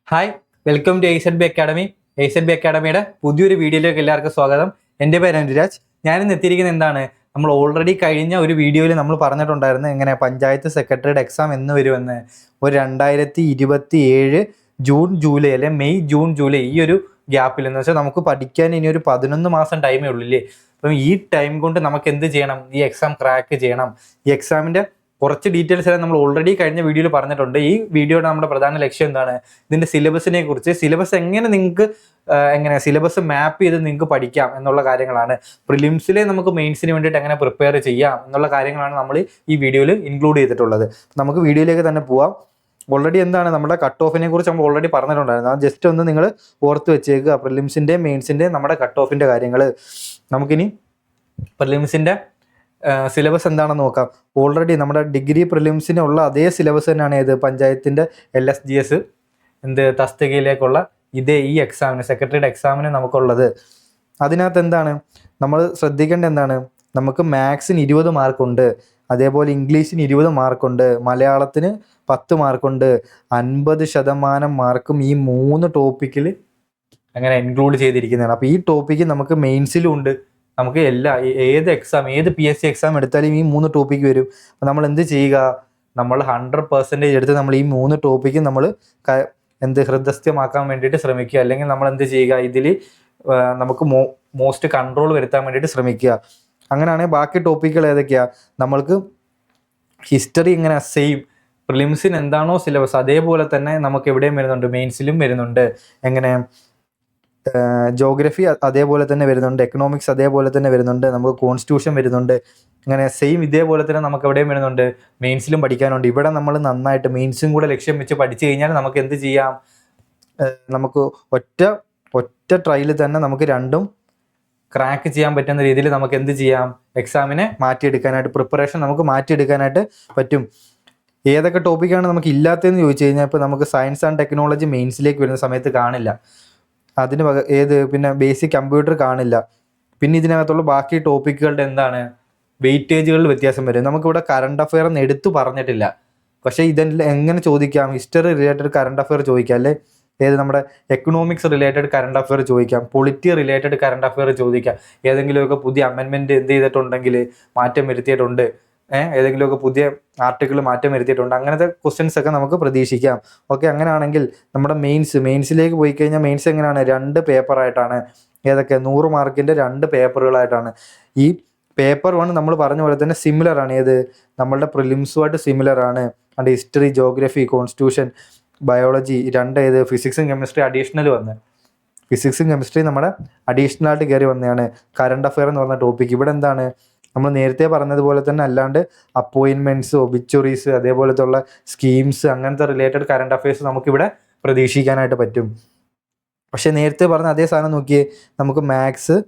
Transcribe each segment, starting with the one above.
Hi, welcome to AZB academy. AZB അക്കാഡമിയുടെ പുതിയൊരു വീഡിയോയിലേക്ക് എല്ലാവർക്കും സ്വാഗതം. എൻ്റെ പേര് അനുരാജ്. ഞാനിന്ന് എത്തിയിരിക്കുന്നത് എന്താണ്, നമ്മൾ ഓൾറെഡി കഴിഞ്ഞ ഒരു വീഡിയോയിൽ നമ്മൾ പറഞ്ഞിട്ടുണ്ടായിരുന്നു എങ്ങനെ പഞ്ചായത്ത് സെക്രട്ടറിയുടെ എക്സാം എന്ന് വരുമെന്ന്. ഒരു 2027 ജൂൺ ജൂലൈ അല്ലെ മെയ് ജൂൺ ജൂലൈ ഈ ഒരു ഗ്യാപ്പിൽ എന്ന് വെച്ചാൽ നമുക്ക് പഠിക്കാൻ ഇനി ഒരു 11 മാസം ടൈമേ ഉള്ളില്ലേ. അപ്പം ഈ ടൈം കൊണ്ട് നമുക്ക് എന്ത് ചെയ്യണം, ഈ എക്സാം ക്രാക്ക് ചെയ്യണം. ഈ എക്സാമിൻ്റെ കുറച്ച് ഡീറ്റെയിൽസ് എല്ലാം നമ്മൾ ഓൾറെഡി കഴിഞ്ഞ വീഡിയോയിൽ പറഞ്ഞിട്ടുണ്ട്. ഈ വീഡിയോയുടെ നമ്മുടെ പ്രധാന ലക്ഷ്യം എന്താണ്, ഇതിൻ്റെ സിലബസിനെ കുറിച്ച്, സിലബസ് എങ്ങനെ നിങ്ങൾക്ക് സിലബസ് മാപ്പ് ചെയ്ത് നിങ്ങൾക്ക് പഠിക്കാം എന്നുള്ള കാര്യങ്ങളാണ്. പ്രിലിംസിലെ നമുക്ക് മെയിൻസിന് വേണ്ടിയിട്ട് എങ്ങനെ പ്രിപ്പയർ ചെയ്യാം എന്നുള്ള കാര്യങ്ങളാണ് നമ്മൾ ഈ വീഡിയോയിൽ ഇൻക്ലൂഡ് ചെയ്തിട്ടുള്ളത്. നമുക്ക് വീഡിയോയിലേക്ക് തന്നെ പോവാം. ഓൾറെഡി എന്താണ് നമ്മുടെ കട്ട് ഓഫിനെ കുറിച്ച് നമ്മൾ ഓൾറെഡി പറഞ്ഞിട്ടുണ്ടായിരുന്നു. അത് ജസ്റ്റ് ഒന്ന് നിങ്ങൾ ഓർത്ത് വെച്ചേക്കുക. പ്രിലിംസിൻ്റെയും മെയിൻസിൻ്റെയും നമ്മുടെ കട്ട് ഓഫിൻ്റെ കാര്യങ്ങൾ. നമുക്കിനി പ്രിലിംസിൻ്റെ സിലബസ് എന്താണെന്ന് നോക്കാം. ഓൾറെഡി നമ്മുടെ ഡിഗ്രി പ്രിലിംസിനുള്ള അതേ സിലബസ് തന്നെയാണ് ഏത് പഞ്ചായത്തിൻ്റെ LSGS തസ്തികയിലേക്കുള്ള ഈ എക്സാമിന്, സെക്രട്ടറിയുടെ എക്സാമിന് നമുക്കുള്ളത്. അതിനകത്ത് എന്താണ് നമ്മൾ ശ്രദ്ധിക്കേണ്ട എന്താണ്, നമുക്ക് മാത്സിന് 20 മാർക്കുണ്ട്, അതേപോലെ ഇംഗ്ലീഷിന് 20 മാർക്കുണ്ട്, മലയാളത്തിന് 10 മാർക്കുണ്ട്. 50% മാർക്കും ഈ 3 ടോപ്പിക്കിൽ അങ്ങനെ ഇൻക്ലൂഡ് ചെയ്തിരിക്കുന്നതാണ്. അപ്പോൾ ഈ ടോപ്പിക്ക് നമുക്ക് മെയിൻസിലും ഉണ്ട്. നമുക്ക് ഏത് എക്സാം, ഏത് PSC എക്സാം എടുത്താലും ഈ 3 ടോപ്പിക്ക് വരും. അപ്പോൾ നമ്മൾ എന്ത് ചെയ്യുക, നമ്മൾ 100% എടുത്ത് നമ്മൾ ഈ 3 ടോപ്പിക്ക് നമ്മൾ ഹൃദയസ്ഥമാക്കാൻ വേണ്ടിയിട്ട് ശ്രമിക്കുക. അല്ലെങ്കിൽ നമ്മൾ എന്ത് ചെയ്യുക, ഇതിൽ നമുക്ക് മോസ്റ്റ് കൺട്രോൾ വരുത്താൻ വേണ്ടിയിട്ട് ശ്രമിക്കുക. അങ്ങനെയാണെങ്കിൽ ബാക്കി ടോപ്പിക്കുകൾ ഏതൊക്കെയാണ്, നമ്മൾക്ക് ഹിസ്റ്ററി ഇങ്ങനെ സെയിം പ്രിലിംസിന് എന്താണോ സിലബസ് അതേപോലെ തന്നെ നമുക്ക് എവിടെയും വരുന്നുണ്ട്, മെയിൻസിലും വരുന്നുണ്ട്. എങ്ങനെ ജോഗ്രഫി അതേപോലെ തന്നെ വരുന്നുണ്ട്, എക്കണോമിക്സ് അതേപോലെ തന്നെ വരുന്നുണ്ട്, നമുക്ക് കോൺസ്റ്റിറ്റ്യൂഷൻ വരുന്നുണ്ട്. അങ്ങനെ സെയിം ഇതേപോലെ തന്നെ നമുക്ക് എവിടെയും വരുന്നുണ്ട്, മെയിൻസിലും പഠിക്കാനുണ്ട്. ഇവിടെ നമ്മൾ നന്നായിട്ട് മെയിൻസും കൂടെ ലക്ഷ്യം വെച്ച് പഠിച്ചു കഴിഞ്ഞാൽ നമുക്ക് എന്ത് ചെയ്യാം, നമുക്ക് ഒറ്റ ട്രയൽ തന്നെ നമുക്ക് രണ്ടും ക്രാക്ക് ചെയ്യാൻ പറ്റുന്ന രീതിയിൽ നമുക്ക് എന്ത് ചെയ്യാം, എക്സാമിനെ മാറ്റിയെടുക്കാനായിട്ട്, പ്രിപ്പറേഷൻ നമുക്ക് മാറ്റിയെടുക്കാനായിട്ട് പറ്റും. ഏതൊക്കെ ടോപ്പിക്കാണ് നമുക്ക് ഇല്ലാത്തതെന്ന് ചോദിച്ചു കഴിഞ്ഞാൽ, ഇപ്പോൾ നമുക്ക് സയൻസ് ആൻഡ് ടെക്നോളജി മെയിൻസിലേക്ക് വരുന്ന സമയത്ത് കാണില്ല. പിന്നെ ബേസിക് കമ്പ്യൂട്ടർ കാണില്ല. പിന്നെ ഇതിനകത്തുള്ള ബാക്കി ടോപ്പിക്കുകളുടെ എന്താണ് വെയിറ്റേജുകളിൽ വ്യത്യാസം വരും. നമുക്കിവിടെ കറണ്ട് അഫെയർ എന്ന് എടുത്തു പറഞ്ഞിട്ടില്ല. പക്ഷേ ഇതെല്ലാം എങ്ങനെ ചോദിക്കാം, ഹിസ്റ്ററി റിലേറ്റഡ് കറണ്ട് അഫെയർ ചോദിക്കാം, അല്ലേ നമ്മുടെ എക്കണോമിക്സ് റിലേറ്റഡ് കറണ്ട് അഫെയർ ചോദിക്കാം, പൊളിറ്റി റിലേറ്റഡ് കറണ്ട് അഫെയർ ചോദിക്കാം. ഏതെങ്കിലുമൊക്കെ പുതിയ അമെൻമെൻറ്റ് എന്ത് ചെയ്തിട്ടുണ്ടെങ്കിൽ, മാറ്റം വരുത്തിയിട്ടുണ്ട്, ഏതെങ്കിലുമൊക്കെ പുതിയ ആർട്ടിക്കിൾ മാറ്റം വരുത്തിയിട്ടുണ്ട്, അങ്ങനത്തെ ക്വസ്റ്റ്യൻസ് ഒക്കെ നമുക്ക് പ്രതീക്ഷിക്കാം. ഓക്കെ, അങ്ങനെയാണെങ്കിൽ നമ്മുടെ മെയിൻസിലേക്ക് പോയി കഴിഞ്ഞാൽ മെയിൻസ് എങ്ങനെയാണ്, 2 പേപ്പറായിട്ടാണ്. ഏതൊക്കെ 100 മാർക്കിൻ്റെ 2 പേപ്പറുകളായിട്ടാണ്. ഈ പേപ്പർ 1 നമ്മൾ പറഞ്ഞ പോലെ തന്നെ സിമിലർ ആണ്. നമ്മളുടെ പ്രിലിംസുമായിട്ട് സിമിലർ ആണ്. അത് ഹിസ്റ്ററി, ജോഗ്രഫി, കോൺസ്റ്റിറ്റ്യൂഷൻ, ബയോളജി 2 ഫിസിക്സും കെമിസ്ട്രി അഡീഷണൽ വന്ന്, ഫിസിക്സും കെമിസ്ട്രി നമ്മുടെ അഡീഷണൽ ആയിട്ട് കയറി വന്നതാണ്. കറണ്ട് അഫെയർ എന്ന് പറഞ്ഞ ടോപ്പിക്ക് ഇവിടെ എന്താണ്, നമ്മൾ നേരത്തെ പറഞ്ഞതുപോലെ തന്നെ അല്ലാണ്ട് അപ്പോയിൻമെൻറ്റ്സ്, ഒബിച്വറീസ്, അതേപോലത്തെ ഉള്ള സ്കീംസ്, അങ്ങനത്തെ റിലേറ്റഡ് കറണ്ട് അഫെയർസ് നമുക്കിവിടെ പ്രതീക്ഷിക്കാനായിട്ട് പറ്റും. പക്ഷേ നേരത്തെ പറഞ്ഞ അതേ സാധനം നോക്കിയേ, നമുക്ക് മാത്സ്,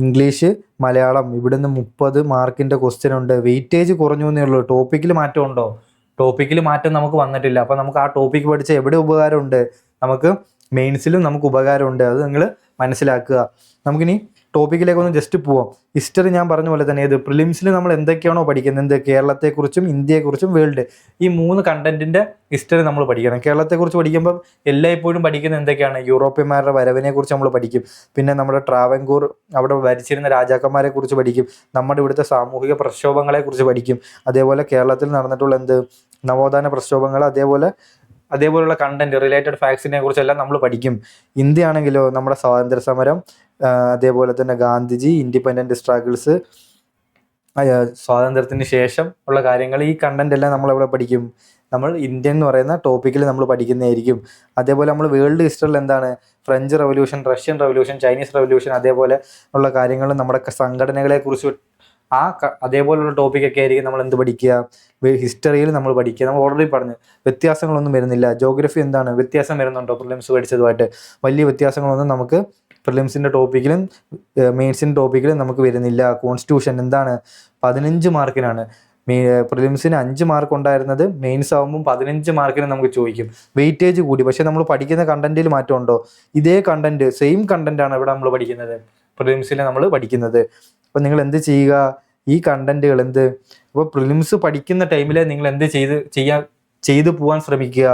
ഇംഗ്ലീഷ്, മലയാളം ഇവിടുന്ന് 30 മാർക്കിൻ്റെ ക്വസ്റ്റ്യൻ ഉണ്ട്. വെയിറ്റേജ് കുറഞ്ഞു എന്നേ ഉള്ളൂ. ടോപ്പിക്കിൽ മാറ്റം ഉണ്ടോ? ടോപ്പിക്കിൽ മാറ്റം നമുക്ക് വന്നിട്ടില്ല. അപ്പോൾ നമുക്ക് ആ ടോപ്പിക്ക് പഠിച്ച എവിടെ ഉപകാരമുണ്ട്, നമുക്ക് മെയിൻസിലും നമുക്ക് ഉപകാരമുണ്ട്. അത് നിങ്ങൾ മനസ്സിലാക്കുക. നമുക്കിനി ടോപ്പിക്കിലേക്കൊന്ന് ജസ്റ്റ് പോവാം. ഹിസ്റ്ററി ഞാൻ പറഞ്ഞ പോലെ തന്നെ പ്രിലിംസിൽ നമ്മൾ എന്തൊക്കെയാണോ പഠിക്കുന്നത്, കേരളത്തെക്കുറിച്ചും ഇന്ത്യയെക്കുറിച്ചും വേൾഡ്, ഈ 3 കണ്ടന്റിൻ്റെ ഹിസ്റ്ററി നമ്മൾ പഠിക്കണം. കേരളത്തെക്കുറിച്ച് പഠിക്കുമ്പം എല്ലായ്പ്പോഴും പഠിക്കുന്നത് എന്തൊക്കെയാണ്, യൂറോപ്യന്മാരുടെ വരവിനെ കുറിച്ച് നമ്മൾ പഠിക്കും. പിന്നെ നമ്മുടെ ട്രാവൻകൂർ അവിടെ ഭരിച്ചിരുന്ന രാജാക്കന്മാരെ കുറിച്ച് പഠിക്കും. നമ്മുടെ ഇവിടുത്തെ സാമൂഹിക പ്രക്ഷോഭങ്ങളെ കുറിച്ച് പഠിക്കും. അതേപോലെ കേരളത്തിൽ നടന്നിട്ടുള്ള നവോത്ഥാന പ്രക്ഷോഭങ്ങൾ, അതേപോലുള്ള കണ്ടന്റ് റിലേറ്റഡ് ഫാക്ട്സിനെ കുറിച്ചെല്ലാം നമ്മൾ പഠിക്കും. ഇന്ത്യ ആണെങ്കിലോ നമ്മുടെ സ്വാതന്ത്ര്യ സമരം, അതേപോലെ തന്നെ ഗാന്ധിജി, ഇൻഡിപെൻഡൻറ്റ് സ്ട്രഗിൾസ്, സ്വാതന്ത്ര്യത്തിന് ശേഷം ഉള്ള കാര്യങ്ങൾ, ഈ കണ്ടന്റ് എല്ലാം നമ്മളിവിടെ പഠിക്കും. നമ്മൾ ഇന്ത്യൻ എന്ന് പറയുന്ന ടോപ്പിക്കിൽ നമ്മൾ പഠിക്കുന്നതായിരിക്കും. അതേപോലെ നമ്മൾ വേൾഡ് ഹിസ്റ്ററിയിൽ എന്താണ്, French revolution, Russian revolution, Chinese revolution, അതേപോലെ ഉള്ള കാര്യങ്ങൾ, നമ്മുടെ സംഘടനകളെക്കുറിച്ച് അതേപോലുള്ള ടോപ്പിക്കൊക്കെ ആയിരിക്കും നമ്മൾ എന്ത് പഠിക്കുക, ഹിസ്റ്ററിയിൽ നമ്മൾ പഠിക്കുക. നമ്മൾ ഓൾറെഡി പറഞ്ഞു വ്യത്യാസങ്ങളൊന്നും വരുന്നില്ല. ജോഗ്രഫി എന്താണ് വ്യത്യാസം വരുന്നുണ്ടോ, പ്രിലിംസ് പഠിച്ചതുമായിട്ട് വലിയ വ്യത്യാസങ്ങളൊന്നും നമുക്ക് പ്രിലിംസിൻ്റെ ടോപ്പിക്കിലും മെയിൻസിൻ്റെ ടോപ്പിക്കിലും നമുക്ക് വരുന്നില്ല. കോൺസ്റ്റിറ്റ്യൂഷൻ എന്താണ് 15 മാർക്കിനാണ്. പ്രിലിംസിന് 5 മാർക്ക് ഉണ്ടായിരുന്നത് മെയിൻസ് ആകുമ്പോൾ 15 മാർക്കിന് നമുക്ക് ചോദിക്കും. വെയിറ്റേജ് കൂടി. പക്ഷേ നമ്മൾ പഠിക്കുന്ന കണ്ടന്റിൽ മാറ്റമുണ്ടോ, ഇതേ കണ്ടന്റ്, സെയിം കണ്ടന്റാണ് ഇവിടെ നമ്മൾ പഠിക്കുന്നത്, പ്രിലിംസിൽ നമ്മൾ പഠിക്കുന്നത്. അപ്പോൾ നിങ്ങൾ എന്ത് ചെയ്യുക, ഈ കണ്ടന്റുകൾ അപ്പോൾ പ്രിലിംസ് പഠിക്കുന്ന ടൈമിൽ നിങ്ങൾ എന്ത് ചെയ്തു പോകാൻ ശ്രമിക്കുക,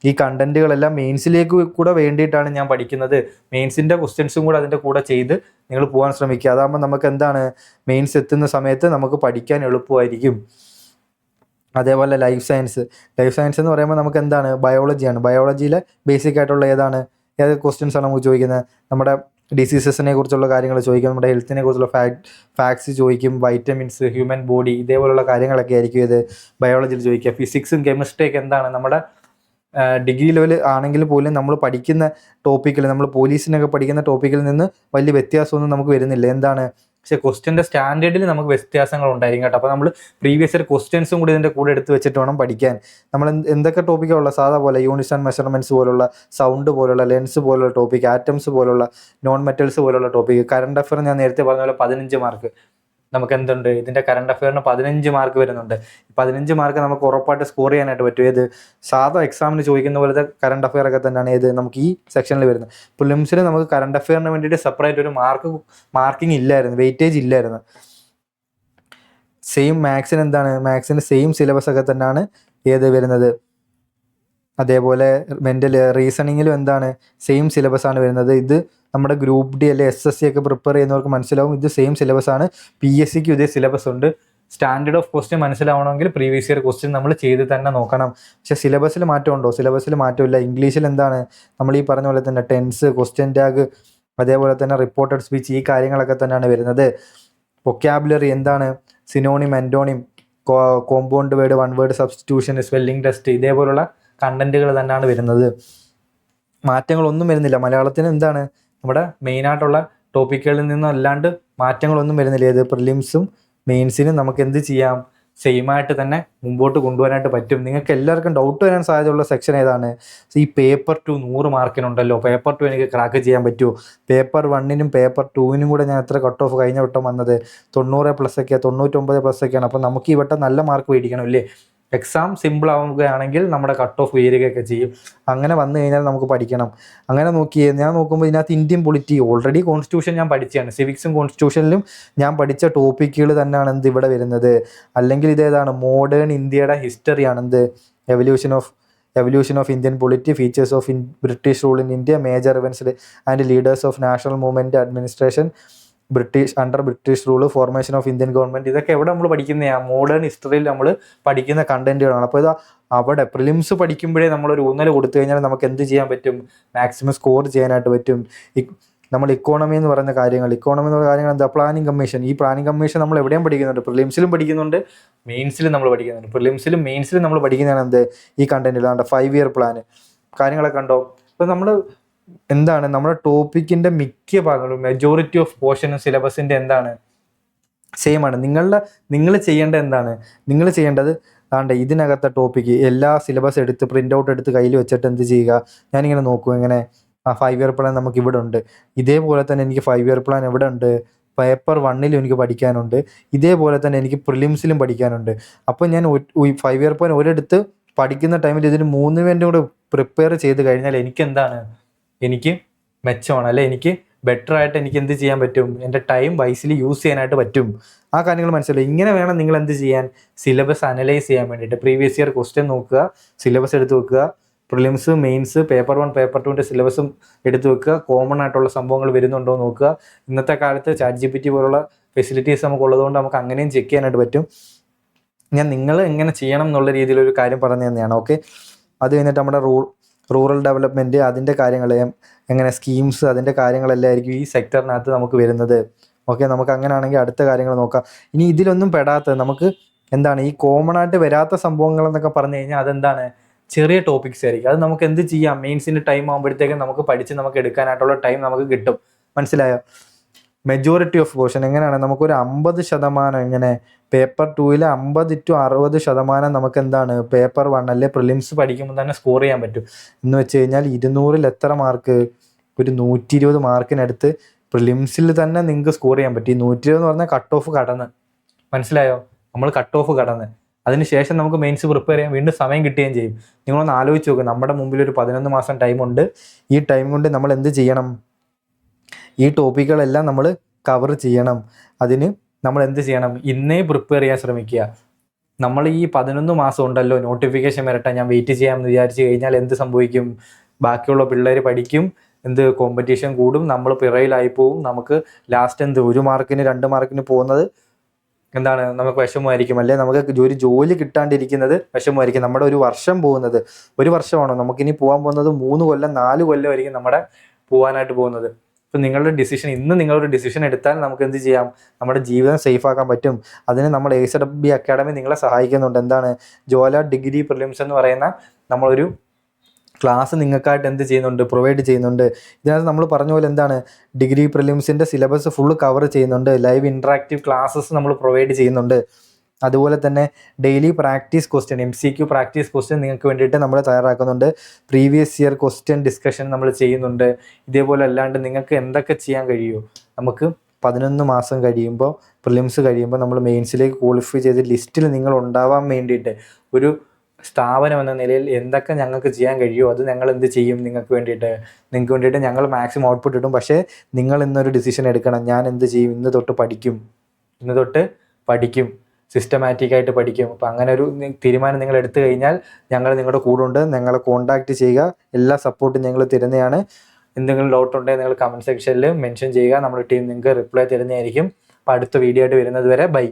ഈ കണ്ടന്റുകളെല്ലാം മെയിൻസിലേക്ക് കൂടെ വേണ്ടിയിട്ടാണ് ഞാൻ പഠിക്കുന്നത്. മെയിൻസിൻ്റെ ക്വസ്റ്റ്യൻസും കൂടെ അതിൻ്റെ കൂടെ ചെയ്ത് നിങ്ങൾ പോകാൻ ശ്രമിക്കുക. അതാകുമ്പോൾ നമുക്ക് എന്താണ്, മെയിൻസ് എത്തുന്ന സമയത്ത് നമുക്ക് പഠിക്കാൻ എളുപ്പമായിരിക്കും. അതേപോലെ ലൈഫ് സയൻസ് എന്ന് പറയുമ്പോൾ നമുക്ക് എന്താണ്, ബയോളജിയാണ്. ബയോളജിയിലെ ബേസിക് ആയിട്ടുള്ള ഏത് ക്വസ്റ്റ്യൻസ് ആണ് നമുക്ക് ചോദിക്കുന്നത്, നമ്മുടെ ഡിസീസസിനെ കുറിച്ചുള്ള കാര്യങ്ങൾ ചോദിക്കും, നമ്മുടെ ഹെൽത്തിനെ കുറിച്ചുള്ള ഫാക്ട്സ് ചോദിക്കും, വൈറ്റമിൻസ്, ഹ്യൂമൻ ബോഡി, ഇതേപോലുള്ള കാര്യങ്ങളൊക്കെ ആയിരിക്കും ഇത് ബയോളജിയിൽ ചോദിക്കുക. ഫിസിക്സും കെമിസ്ട്രിയൊക്കെ എന്താണ്, നമ്മുടെ ഡിഗ്രി ലെവൽ ആണെങ്കിൽ പോലും നമ്മൾ പഠിക്കുന്ന ടോപ്പിക്കിൽ, നമ്മൾ പോലീസിനൊക്കെ പഠിക്കുന്ന ടോപ്പിക്കിൽ നിന്ന് വലിയ വ്യത്യാസമൊന്നും നമുക്ക് വരുന്നില്ല. എന്താണ്, പക്ഷേ ക്വസ്റ്റ്യൻ്റെ സ്റ്റാൻഡേർഡിൽ നമുക്ക് വ്യത്യാസങ്ങൾ ഉണ്ടായിരിക്കും കേട്ടോ. അപ്പോൾ നമ്മൾ പ്രീവിയസ് ഇയർ ക്വസ്റ്റ്യൻസും കൂടി ഇതിൻ്റെ കൂടെ എടുത്ത് വെച്ചിട്ട് വേണം പഠിക്കാൻ. നമ്മൾ എന്തൊക്കെ ടോപ്പിക്കുള്ള സാധാ പോലെ യൂണിറ്റ്സ് ആൻഡ് മെഷർമെൻറ്റ്സ് പോലുള്ള, സൗണ്ട് പോലുള്ള, ലെൻസ് പോലുള്ള ടോപ്പിക്, ആറ്റംസ് പോലുള്ള, നോൺ മെറ്റൽസ് പോലുള്ള ടോപ്പിക്, കറണ്ട് അഫയർ ഞാൻ നേരത്തെ പറഞ്ഞ പോലെ 15 മാർക്ക് നമുക്ക് എന്തുണ്ട്, ഇതിൻ്റെ കറണ്ട് അഫയറിന് 15 മാർക്ക് വരുന്നുണ്ട്. 15 മാർക്ക് നമുക്ക് ഉറപ്പായിട്ട് സ്കോർ ചെയ്യാനായിട്ട് പറ്റും. ഏത് സാധാ എക്സാമിന് ചോദിക്കുന്ന പോലത്തെ കറണ്ട് അഫയർ ഒക്കെ തന്നെയാണ് ഏത് നമുക്ക് ഈ സെക്ഷനിൽ വരുന്നത്. പ്രിലിംസിന് നമുക്ക് കറണ്ട് അഫയറിന് വേണ്ടിയിട്ട് സെപ്പറേറ്റ് ഒരു മാർക്കിംഗ് ഇല്ലായിരുന്നു, വെയിറ്റേജ് ഇല്ലായിരുന്നു. സെയിം മാത്സിന് എന്താണ്, മാത്സിന് സെയിം സിലബസ് ഒക്കെ തന്നെയാണ് വരുന്നത്. അതേപോലെ റീസണിങ്ങിലും എന്താണ്, സെയിം സിലബസ് ആണ് വരുന്നത്. ഇത് നമ്മുടെ ഗ്രൂപ്പ് ഡി അല്ലെ SSC ഒക്കെ പ്രിപ്പയർ ചെയ്യുന്നവർക്ക് മനസ്സിലാവും, ഇത് സെയിം സിലബസ് ആണ്. PSCക്കും ഇതേ സിലബസ് ഉണ്ട്. സ്റ്റാൻഡേർഡ് ഓഫ് ക്വസ്റ്റ്യൻ മനസ്സിലാവണമെങ്കിൽ പ്രീവിയസ് ഇയർ ക്വസ്റ്റ്യൻ നമ്മൾ ചെയ്ത് തന്നെ നോക്കണം. പക്ഷേ സിലബസിൽ മാറ്റമുണ്ടോ? സിലബസിൽ മാറ്റമില്ല. ഇംഗ്ലീഷിൽ എന്താണ്, നമ്മൾ ഈ പറഞ്ഞ പോലെ തന്നെ ടെൻസ്, ക്വസ്റ്റ്യൻ ടാഗ്, അതേപോലെ തന്നെ റിപ്പോർട്ടഡ് സ്പീച്ച്, ഈ കാര്യങ്ങളൊക്കെ തന്നെയാണ് വരുന്നത്. വൊക്കാബുലറി എന്താണ്, synonym, antonym, compound word, one word substitution, spelling test, ഇതേപോലുള്ള കണ്ടന്റുകൾ തന്നെയാണ് വരുന്നത്. മാറ്റങ്ങളൊന്നും വരുന്നില്ല. മലയാളത്തിന് എന്താണ്, നമ്മുടെ മെയിനായിട്ടുള്ള ടോപ്പിക്കുകളിൽ നിന്നും അല്ലാണ്ട് മാറ്റങ്ങളൊന്നും വരുന്നില്ല. ഏത് പ്രിലിംസും മെയിൻസിനും നമുക്ക് എന്ത് ചെയ്യാം, സെയിമായിട്ട് തന്നെ മുമ്പോട്ട് കൊണ്ടുപോകാനായിട്ട് പറ്റും. നിങ്ങൾക്ക് എല്ലാവർക്കും ഡൗട്ട് വരാൻ സാധ്യതയുള്ള സെക്ഷൻ ഏതാണ്, ഈ പേപ്പർ 2 100 മാർക്കിനുണ്ടല്ലോ, പേപ്പർ 2 എനിക്ക് ക്രാക്ക് ചെയ്യാൻ പറ്റുമോ? പേപ്പർ 1നും പേപ്പർ 2നും കൂടെ ഞാൻ എത്ര കട്ട് ഓഫ് കഴിഞ്ഞ വട്ടം വന്നത് 90+ ഒക്കെ, 99+ ഒക്കെയാണ്. അപ്പോൾ നമുക്ക് ഈ വട്ടം നല്ല മാർക്ക് മേടിക്കണം ഇല്ലേ? എക്സാം സിമ്പിൾ ആവുകയാണെങ്കിൽ നമ്മുടെ കട്ട് ഓഫ് ഉയരുകയൊക്കെ ചെയ്യും. അങ്ങനെ വന്നു കഴിഞ്ഞാൽ നമുക്ക് പഠിക്കണം. അങ്ങനെ ഞാൻ നോക്കുമ്പോൾ ഇതിനകത്ത് ഇന്ത്യൻ പൊളിറ്റി, ഓൾറെഡി കോൺസ്റ്റിറ്റ്യൂഷൻ ഞാൻ പഠിച്ചതാണ്. സിവിക്സും കോൺസ്റ്റിറ്റ്യൂഷനിലും ഞാൻ പഠിച്ച ടോപ്പിക്കുകൾ തന്നെയാണ് എന്ത് ഇവിടെ വരുന്നത്. അല്ലെങ്കിൽ ഇതേതാണ്, മോഡേൺ ഇന്ത്യയുടെ ഹിസ്റ്ററിയാണ് എന്ത്, evolution of Indian polity, features of British rule in India, major events and leaders of national movement, administration British rule, formation of Indian government. ഇതൊക്കെ എവിടെ നമ്മൾ പഠിക്കുന്നതാണ്, മോഡേൺ ഹിസ്റ്ററിയിൽ നമ്മൾ പഠിക്കുന്ന കണ്ടന്റുകളാണ്. അപ്പോൾ ഇത് അവിടെ പ്രിലിംസ് പഠിക്കുമ്പോഴേ നമ്മളൊരു ഊന്നൽ കൊടുത്തു കഴിഞ്ഞാൽ നമുക്ക് എന്ത് ചെയ്യാൻ പറ്റും, മാക്സിമം സ്കോർ ചെയ്യാനായിട്ട് പറ്റും. നമ്മൾ ഇക്കോണമി എന്ന് പറയുന്ന കാര്യങ്ങൾ എന്താ, പ്ലാനിംഗ് കമ്മീഷൻ. ഈ പ്ലാനിംഗ് കമ്മീഷൻ നമ്മൾ എവിടെയും പഠിക്കുന്നുണ്ട്, പ്രിലിംസിലും പഠിക്കുന്നുണ്ട്, മെയിൻസിലും നമ്മൾ പഠിക്കുന്നുണ്ട്. പ്രിലിംസിലും മെയിൻസിലും നമ്മൾ പഠിക്കുന്നതാണ് എന്ത്, ഈ കണ്ടന്റിലാണ് 5 ഇയർ പ്ലാൻ കാര്യങ്ങളൊക്കെ ഉണ്ടോ. ഇപ്പോൾ നമ്മൾ എന്താണ്, നമ്മുടെ ടോപ്പിക്കിൻ്റെ മിക്ക ഭാഗങ്ങളും, മെജോറിറ്റി ഓഫ് പോർഷനും സിലബസിൻ്റെ എന്താണ്, സെയിം ആണ്. നിങ്ങൾ ചെയ്യേണ്ടത് എന്താണ്, നിങ്ങൾ ചെയ്യേണ്ടത് ഇതിനകത്തെ ടോപ്പിക്ക് എല്ലാ സിലബസ് എടുത്ത് പ്രിൻ്റ് ഔട്ട് എടുത്ത് കയ്യിൽ വെച്ചിട്ട് എന്ത് ചെയ്യുക, ഞാനിങ്ങനെ നോക്കും, ഇങ്ങനെ 5 ഇയർ പ്ലാൻ നമുക്ക് ഇവിടെ ഉണ്ട്, ഇതേപോലെ തന്നെ എനിക്ക് 5 ഇയർ പ്ലാൻ എവിടെ ഉണ്ട്, പേപ്പർ 1ലും എനിക്ക് പഠിക്കാനുണ്ട്, ഇതേപോലെ തന്നെ എനിക്ക് പ്രിലിംസിലും പഠിക്കാനുണ്ട്. അപ്പോൾ ഞാൻ 5 ഇയർ പ്ലാൻ ഒരിടത്ത് പഠിക്കുന്ന ടൈമിൽ ഇതിന് 3 വേണ്ടി കൂടെ പ്രിപ്പയർ ചെയ്ത് കഴിഞ്ഞാൽ എനിക്ക് മെച്ചമാണ്, അല്ലെ എനിക്ക് ബെറ്റർ ആയിട്ട് എനിക്ക് എന്ത് ചെയ്യാൻ പറ്റും, എൻ്റെ ടൈം വൈസിലി യൂസ് ചെയ്യാനായിട്ട് പറ്റും. ആ കാര്യങ്ങൾ മനസ്സിലായി. ഇങ്ങനെ വേണം നിങ്ങൾ എന്ത് ചെയ്യാൻ, സിലബസ് അനലൈസ് ചെയ്യാൻ വേണ്ടിയിട്ട്. പ്രീവിയസ് ഇയർ ക്വസ്റ്റ്യൻ നോക്കുക, സിലബസ് എടുത്ത് വെക്കുക, പ്രിലിംസ്, മെയിൻസ്, പേപ്പർ 1 പേപ്പർ 2ൻ്റെ സിലബസും എടുത്ത് വെക്കുക, കോമൺ ആയിട്ടുള്ള സംഭവങ്ങൾ വരുന്നുണ്ടോ എന്ന് നോക്കുക. ഇന്നത്തെ കാലത്ത് ChatGPT പോലുള്ള ഫെസിലിറ്റീസ് നമുക്ക് ഉള്ളതുകൊണ്ട് നമുക്ക് അങ്ങനെയും ചെക്ക് ചെയ്യാനായിട്ട് പറ്റും. ഞാൻ നിങ്ങൾ എങ്ങനെ ചെയ്യണം എന്നുള്ള രീതിയിലൊരു കാര്യം പറഞ്ഞു തന്നെയാണ്. ഓക്കെ, അത് കഴിഞ്ഞിട്ട് നമ്മുടെ റൂറൽ ഡെവലപ്മെൻറ്റ്, അതിൻ്റെ കാര്യങ്ങൾ, എങ്ങനെ സ്കീംസ്, അതിൻ്റെ കാര്യങ്ങളെല്ലാം ആയിരിക്കും ഈ സെക്ടറിനകത്ത് നമുക്ക് വരുന്നത്. ഓക്കെ, നമുക്ക് അങ്ങനെയാണെങ്കിൽ അടുത്ത കാര്യങ്ങൾ നോക്കാം. ഇനി ഇതിലൊന്നും പെടാത്തത് നമുക്ക് എന്താണ്, ഈ കോമൺ ആയിട്ട് വരാത്ത സംഭവങ്ങൾ എന്നൊക്കെ പറഞ്ഞു കഴിഞ്ഞാൽ അതെന്താണ്, ചെറിയ ടോപ്പിക്സ് ആയിരിക്കും. അത് നമുക്ക് എന്ത് ചെയ്യാം, മെയിൻസിൻ്റെ ടൈം ആകുമ്പോഴത്തേക്കും നമുക്ക് പഠിച്ച് നമുക്ക് എടുക്കാനായിട്ടുള്ള ടൈം നമുക്ക് കിട്ടും. മനസ്സിലായോ? മെജോറിറ്റി ഓഫ് പോർഷൻ എങ്ങനെയാണ്, നമുക്കൊരു 50% എങ്ങനെ, പേപ്പർ 2ൽ 50 to 60% നമുക്ക് എന്താണ്, പേപ്പർ 1 അല്ലെ പ്രിലിംസ് പഠിക്കുമ്പോൾ തന്നെ സ്കോർ ചെയ്യാൻ പറ്റും. എന്ന് വെച്ച് കഴിഞ്ഞാൽ 200ൽ എത്ര മാർക്ക്, ഒരു 120 മാർക്കിനടുത്ത് പ്രിലിംസിൽ തന്നെ നിങ്ങൾക്ക് സ്കോർ ചെയ്യാൻ പറ്റും. ഈ 120 എന്ന് പറഞ്ഞാൽ കട്ട് ഓഫ് കടന്ന്, മനസ്സിലായോ, നമ്മൾ കട്ട് ഓഫ് കടന്ന് അതിനുശേഷം നമുക്ക് മെയിൻസ് പ്രിപ്പയർ ചെയ്യാൻ വീണ്ടും സമയം കിട്ടുകയും ചെയ്യും. നിങ്ങളൊന്ന് ആലോചിച്ച് നോക്കുക, നമ്മുടെ മുമ്പിൽ ഒരു 11 മാസം ടൈമുണ്ട്. ഈ ടൈം കൊണ്ട് നമ്മൾ എന്ത് ചെയ്യണം, ഈ ടോപ്പിക്കുകളെല്ലാം നമ്മൾ കവർ ചെയ്യണം. അതിന് നമ്മൾ എന്ത് ചെയ്യണം, ഇന്നേ പ്രിപ്പയർ ചെയ്യാൻ ശ്രമിക്കുക. നമ്മൾ ഈ 11 മാസം ഉണ്ടല്ലോ നോട്ടിഫിക്കേഷൻ വരട്ടെ ഞാൻ വെയിറ്റ് ചെയ്യാമെന്ന് വിചാരിച്ചു കഴിഞ്ഞാൽ എന്ത് സംഭവിക്കും? ബാക്കിയുള്ള പിള്ളേർ പഠിക്കും, കോമ്പറ്റീഷൻ കൂടും, നമ്മൾ പിറയിലായി പോവും. നമുക്ക് ലാസ്റ്റ് 1 മാർക്കിന് 2 മാർക്കിന് പോകുന്നത് നമുക്ക് വിഷമമായിരിക്കും. അല്ലെ നമുക്ക് ഒരു ജോലി കിട്ടാണ്ടിരിക്കുന്നത് വിഷമമായിരിക്കും. നമ്മുടെ ഒരു വർഷം പോകുന്നത്, ഒരു വർഷമാണോ നമുക്കിനി പോകാൻ പോകുന്നത്? 3 കൊല്ലം 4 കൊല്ലമായിരിക്കും നമ്മുടെ പോകാനായിട്ട് പോകുന്നത്. ഇപ്പം നിങ്ങളൊരു ഡിസിഷൻ എടുത്താൽ നമുക്ക് എന്ത് ചെയ്യാം? നമ്മുടെ ജീവിതം സേഫ് ആക്കാൻ പറ്റും. അതിന് നമ്മൾ ACE അക്കാഡമി നിങ്ങളെ സഹായിക്കുന്നുണ്ട്. ജോല ഡിഗ്രി പ്രിലിംസ് എന്ന് പറയുന്ന നമ്മളൊരു ക്ലാസ് നിങ്ങൾക്കായിട്ട് പ്രൊവൈഡ് ചെയ്യുന്നുണ്ട്. ഇതിനകത്ത് നമ്മൾ പറഞ്ഞ പോലെ ഡിഗ്രി പ്രിലിംസിൻ്റെ സിലബസ് ഫുള്ള് കവർ ചെയ്യുന്നുണ്ട്. ലൈവ് ഇൻട്രാക്റ്റീവ് ക്ലാസ്സസ് നമ്മൾ പ്രൊവൈഡ് ചെയ്യുന്നുണ്ട്. അതുപോലെ തന്നെ daily practice question, MCQ practice question നിങ്ങൾക്ക് വേണ്ടിയിട്ട് നമ്മൾ തയ്യാറാക്കുന്നുണ്ട്. പ്രീവിയസ് ഇയർ ക്വസ്റ്റ്യൻ ഡിസ്കഷൻ നമ്മൾ ചെയ്യുന്നുണ്ട്. ഇതേപോലെ അല്ലാണ്ട് നിങ്ങൾക്ക് എന്തൊക്കെ ചെയ്യാൻ കഴിയുമോ, നമുക്ക് 11 മാസം കഴിയുമ്പോൾ, പ്രിലിംസ് കഴിയുമ്പോൾ നമ്മൾ മെയിൻസിലേക്ക് ക്വാളിഫൈ ചെയ്ത് ലിസ്റ്റിൽ നിങ്ങൾ ഉണ്ടാവാൻ വേണ്ടിയിട്ട് ഒരു സ്ഥാപനം എന്ന നിലയിൽ എന്തൊക്കെ ഞങ്ങൾക്ക് ചെയ്യാൻ കഴിയുമോ അത് ഞങ്ങൾ എന്ത് ചെയ്യും? നിങ്ങൾക്ക് വേണ്ടിയിട്ട് ഞങ്ങൾ മാക്സിമം ഔട്ട്പുട്ട് ഇടും. പക്ഷേ നിങ്ങൾ ഇന്നൊരു ഡിസിഷൻ എടുക്കണം. ഞാൻ എന്ത് ചെയ്യും? ഇന്ന് തൊട്ട് പഠിക്കും, സിസ്റ്റമാറ്റിക്കായിട്ട് പഠിക്കും. അപ്പോൾ അങ്ങനെ ഒരു തീരുമാനം നിങ്ങൾ എടുത്തു കഴിഞ്ഞാൽ ഞങ്ങൾ നിങ്ങളുടെ കൂടെ ഉണ്ട്. ഞങ്ങളെ കോൺടാക്റ്റ് ചെയ്യുക. എല്ലാ സപ്പോർട്ടും ഞങ്ങൾ തരുന്നതാണ്. എന്തെങ്കിലും ഡൗട്ട് ഉണ്ടെങ്കിൽ നിങ്ങൾ കമൻറ്റ് സെക്ഷനിൽ മെൻഷൻ ചെയ്യുക. നമ്മുടെ ടീം നിങ്ങൾക്ക് റിപ്ലൈ തരുന്നതായിരിക്കും. അപ്പോൾ അടുത്ത വീഡിയോ ആയിട്ട് വരുന്നത് വരെ ബൈ.